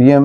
PM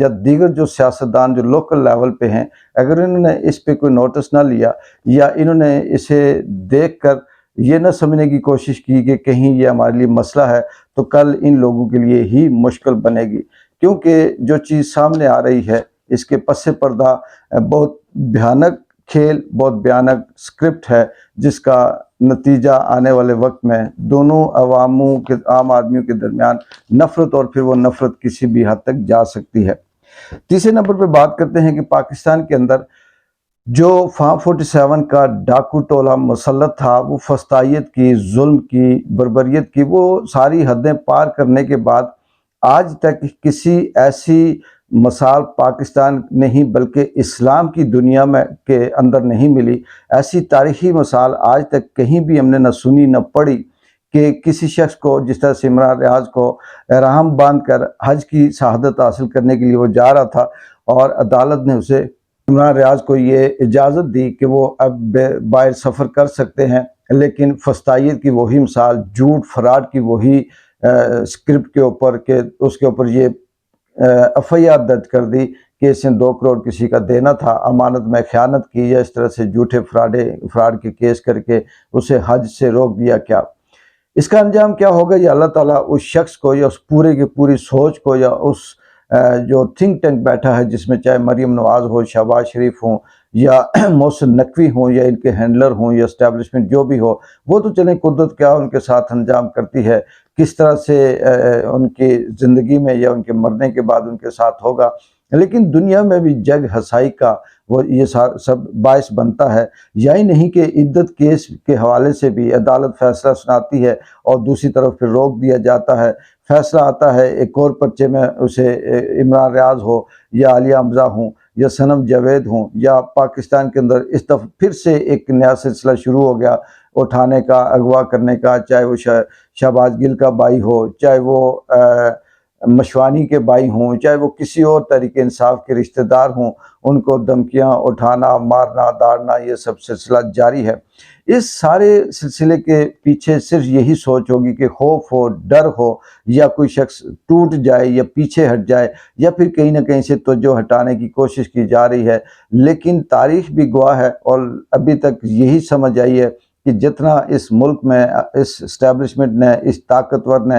یا دیگر جو سیاستدان جو لوکل لیول پہ ہیں، اگر انہوں نے اس پہ کوئی نوٹس نہ لیا یا انہوں نے اسے دیکھ کر یہ نہ سمجھنے کی کوشش کی کہ کہیں یہ ہمارے لیے مسئلہ ہے، تو کل ان لوگوں کے لیے ہی مشکل بنے گی، کیونکہ جو چیز سامنے آ رہی ہے اس کے پس پردہ بہت بھیانک کھیل، بہت بھیانک اسکرپٹ ہے، جس کا نتیجہ آنے والے وقت میں دونوں عام آدمیوں کے درمیان نفرت، اور پھر وہ نفرت کسی بھی حد تک جا سکتی ہے۔ تیسرے نمبر پہ بات کرتے ہیں کہ پاکستان کے اندر جو فارم 47 کا ڈاکو ٹولہ مسلط تھا، وہ فسطائیت کی، ظلم کی، بربریت کی، وہ ساری حدیں پار کرنے کے بعد آج تک کسی ایسی مثال پاکستان نہیں بلکہ اسلام کی دنیا میں کے اندر نہیں ملی، ایسی تاریخی مثال آج تک کہیں بھی ہم نے نہ سنی نہ پڑھی کہ کسی شخص کو، جس طرح سے عمران ریاض کو احرام باندھ کر حج کی شہادت حاصل کرنے کے لیے وہ جا رہا تھا، اور عدالت نے اسے، عمران ریاض کو، یہ اجازت دی کہ وہ اب باہر سفر کر سکتے ہیں، لیکن فسطائیت کی وہی مثال، جھوٹ فراڈ کی وہی اسکرپٹ کے اوپر کہ اس کے اوپر یہ FIR درج کر دی کہ اس نے 2 کروڑ کسی کا دینا تھا، امانت میں خیانت کی، یا اس طرح سے جھوٹے فراڈ کے کیس کر کے اسے حج سے روک دیا۔ کیا اس کا انجام کیا ہوگا؟ یہ اللہ تعالیٰ اس شخص کو، یا اس پورے کی پوری سوچ کو، یا اس جو تھنک ٹینک بیٹھا ہے جس میں چاہے مریم نواز ہو، شہباز شریف ہوں، یا محسن نقوی ہوں، یا ان کے ہینڈلر ہوں، یا اسٹیبلشمنٹ جو بھی ہو، وہ تو چلیں قدرت کیا ان کے ساتھ انجام کرتی ہے، کس طرح سے ان کی زندگی میں یا ان کے مرنے کے بعد ان کے ساتھ ہوگا، لیکن دنیا میں بھی جگ ہسائی کا وہ یہ سب باعث بنتا ہے۔ یا ہی نہیں کہ عدت کیس کے حوالے سے بھی عدالت فیصلہ سناتی ہے اور دوسری طرف پھر روک دیا جاتا ہے، فیصلہ آتا ہے ایک اور پرچے میں، اسے عمران ریاض ہو یا عالیہ حمزہ ہوں یا صنم جاوید ہوں، یا پاکستان کے اندر اس دفعہ پھر سے ایک نیا سلسلہ شروع ہو گیا اٹھانے کا، اغوا کرنے کا، چاہے وہ شہباز گل کا بھائی ہو، چاہے وہ مشوانی کے بھائی ہوں، چاہے وہ کسی اور تحریک انصاف کے رشتہ دار ہوں، ان کو دھمکیاں اٹھانا، مارنا، داڑنا، یہ سب سلسلہ جاری ہے۔ اس سارے سلسلے کے پیچھے صرف یہی سوچ ہوگی کہ خوف ہو، ڈر ہو، یا کوئی شخص ٹوٹ جائے یا پیچھے ہٹ جائے، یا پھر کہیں نہ کہیں سے توجہ ہٹانے کی کوشش کی جا رہی ہے، لیکن تاریخ بھی گواہ ہے، اور ابھی تک یہی سمجھ آئی ہے کہ جتنا اس ملک میں اس اسٹیبلشمنٹ نے، اس طاقتور نے،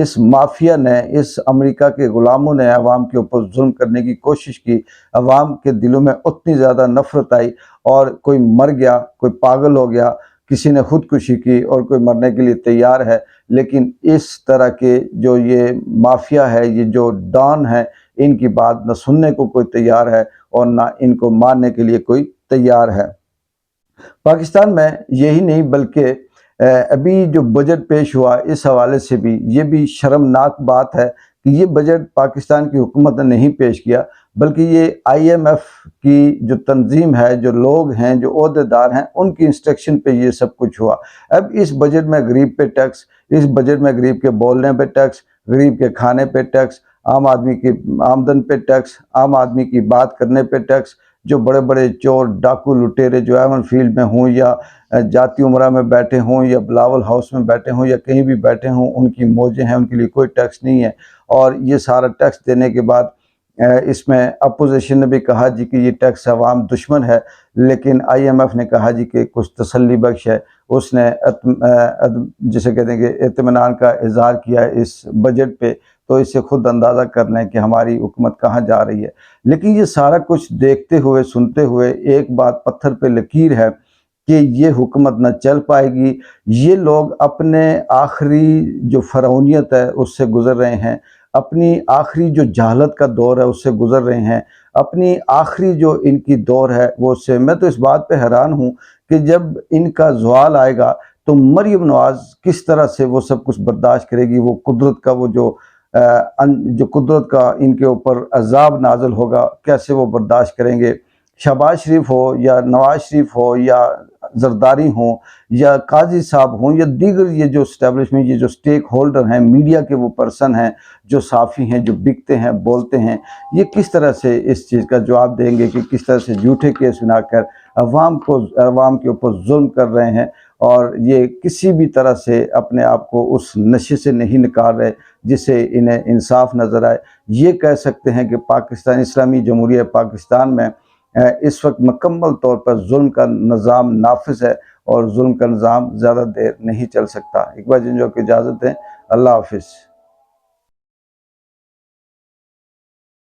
اس مافیا نے، اس امریکہ کے غلاموں نے عوام کے اوپر ظلم کرنے کی کوشش کی، عوام کے دلوں میں اتنی زیادہ نفرت آئی، اور کوئی مر گیا، کوئی پاگل ہو گیا، کسی نے خودکشی کی، اور کوئی مرنے کے لیے تیار ہے، لیکن اس طرح کے جو یہ مافیا ہے، یہ جو ڈان ہے، ان کی بات نہ سننے کو کوئی تیار ہے اور نہ ان کو ماننے کے لیے کوئی تیار ہے۔ پاکستان میں یہی نہیں بلکہ ابھی جو بجٹ پیش ہوا، اس حوالے سے بھی یہ بھی شرمناک بات ہے کہ یہ بجٹ پاکستان کی حکومت نے نہیں پیش کیا، بلکہ یہ IMF کی جو تنظیم ہے، جو لوگ ہیں، جو عہدیدار ہیں، ان کی انسٹرکشن پہ یہ سب کچھ ہوا۔ اب اس بجٹ میں غریب پہ ٹیکس، اس بجٹ میں غریب کے بولنے پہ ٹیکس، غریب کے کھانے پہ ٹیکس، عام آدمی کی آمدن پہ ٹیکس، عام آدمی کی بات کرنے پہ ٹیکس، جو بڑے بڑے چور، ڈاکو، لٹیرے جو ایون فیلڈ میں ہوں، یا جاتی عمرہ میں بیٹھے ہوں، یا بلاول ہاؤس میں بیٹھے ہوں، یا کہیں بھی بیٹھے ہوں، ان کی موجیں ہیں، ان کے لیے کوئی ٹیکس نہیں ہے۔ اور یہ سارا ٹیکس دینے کے بعد اس میں اپوزیشن نے بھی کہا جی کہ یہ ٹیکس عوام دشمن ہے، لیکن IMF نے کہا جی کہ کچھ تسلی بخش ہے، اس نے جسے کہتے ہیں کہ اطمینان کا اظہار کیا ہے اس بجٹ پہ، تو اس سے خود اندازہ کر لیں کہ ہماری حکومت کہاں جا رہی ہے۔ لیکن یہ سارا کچھ دیکھتے ہوئے، سنتے ہوئے، ایک بات پتھر پہ لکیر ہے کہ یہ حکومت نہ چل پائے گی۔ یہ لوگ اپنے آخری جو فرعونیت ہے اس سے گزر رہے ہیں، اپنی آخری جو جہالت کا دور ہے اس سے گزر رہے ہیں، اپنی آخری جو ان کی دور ہے وہ سے، میں تو اس بات پہ حیران ہوں کہ جب ان کا زوال آئے گا تو مریم نواز کس طرح سے وہ سب کچھ برداشت کرے گی، وہ قدرت کا وہ جو قدرت کا ان کے اوپر عذاب نازل ہوگا، کیسے وہ برداشت کریں گے۔ شہباز شریف ہو، یا نواز شریف ہو، یا زرداری ہوں، یا قاضی صاحب ہوں، یا دیگر یہ جو اسٹیبلشمنٹ، یہ جو سٹیک ہولڈر ہیں، میڈیا کے وہ پرسن ہیں جو صحافی ہیں، جو بکتے ہیں، بولتے ہیں، یہ کس طرح سے اس چیز کا جواب دیں گے کہ کس طرح سے جھوٹے کیس بنا کر عوام کے اوپر ظلم کر رہے ہیں، اور یہ کسی بھی طرح سے اپنے آپ کو اس نشے سے نہیں نکال رہے جس سے انہیں انصاف نظر آئے۔ یہ کہہ سکتے ہیں کہ پاکستان اسلامی جمہوریہ پاکستان میں اس وقت مکمل طور پر ظلم کا نظام نافذ ہے، اور ظلم کا نظام زیادہ دیر نہیں چل سکتا۔ اقبال جنجوع کو اجازت دیں، اللہ حافظ۔